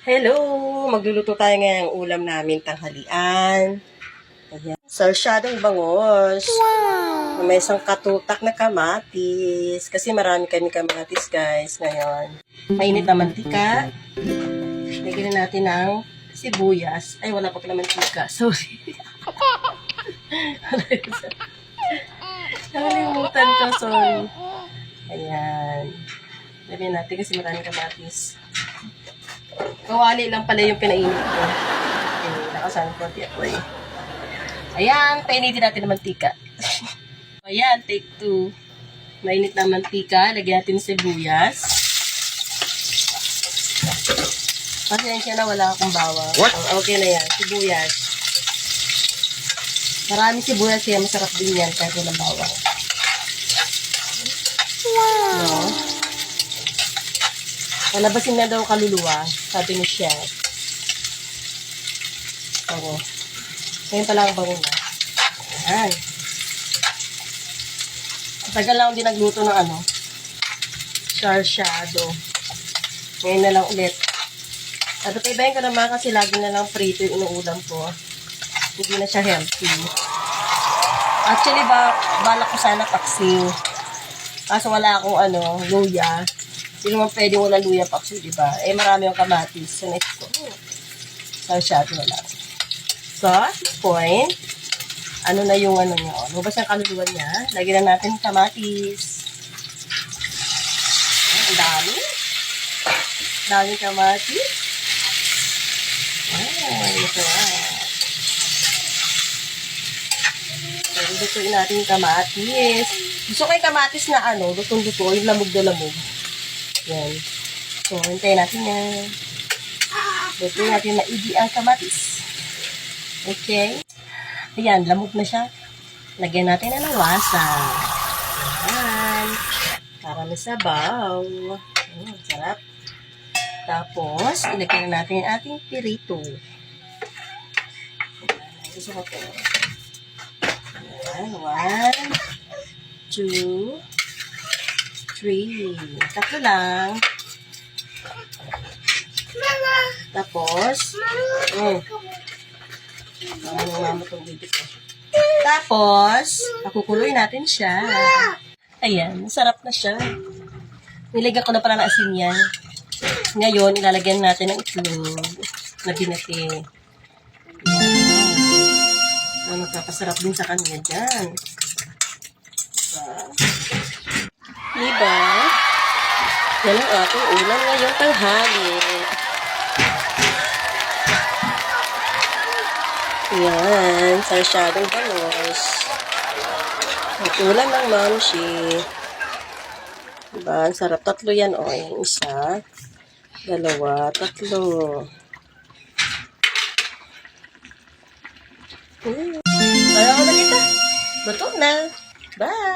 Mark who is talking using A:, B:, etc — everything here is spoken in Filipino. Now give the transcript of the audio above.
A: Hello! Magluluto tayo ngayong ulam namin tanghalian. Ayan. Sarsyadong bangos. Wow! May isang katutak na kamatis. Kasi marami kami kamatis, guys, ngayon. Mainit na mantika. Lagyan natin ng sibuyas. Ay, wala pa pala mantika. Sorry. Nakalimutan ko, sorry. Ayan. Lagyan natin kasi maraming kamatis. Kawali lang pala yung pinainit ko. Okay, nakasan ko konti ako eh. Ayan, painitin natin ng mantika. Ayan, take 2. Mainit na mantika, lagyan natin ng sibuyas. Pasensya na wala akong bawang. What? Okay na yan, sibuyas. Maraming sibuyas kaya masarap din yan kahit walang bawang. Wow! No? Palabasin na daw kaluluwa, sabi ni Chef. Bango. Ngayon pala ang bango na. Ayan. Matagal lang din nagluto ng sarsyado. Ngayon na lang ulit. At ibahin ko naman kasi lagi na lang prito yung inuulam ko. Hindi na siya healthy. Actually, balak ko sana paksiw. Kaso wala akong luya. Hindi naman pwede wala luya paksiw, diba? Eh, marami yung kamatis. So, next ko. Sarsyado na lang. So, at this point, na yung niya. Lubas ang kaluluwa niya. Lagyan na natin kamatis. Ang dami. Daming kamatis. Ay, masarap. So, lutuin natin yung kamatis. Gusto ko yung kamatis na lutong-luto, yung lamog na lamog. Yan. So, hintayin natin yan. Lutuin natin maigi ang kamatis. Okay. Ayan, lamog na siya. Lagyan natin na ng wasa. Ayan. Para may sabaw. Sarap. Tapos, ilagyan na natin yung ating pirito. Gusto ko ito. Ayan. 1, 2, 3. Tatlo lang. Tapos, tapos, pakukuloy natin siya. Ayan, sarap na siya. Nilagyan ko na pala ng asin yan. Ngayon, ilalagyan natin ng itlog na binati. Magpapasarap din sa kanya dyan. Diba? Yan ang ating ulam ngayong tanghali. Yan, sarsyadong bangos. At ulam ng mamshi. Diba? Ang sarap. Tatlo yan, yung isa, dalawa, tatlo. Kaya ko na kita. Luto na. Bye!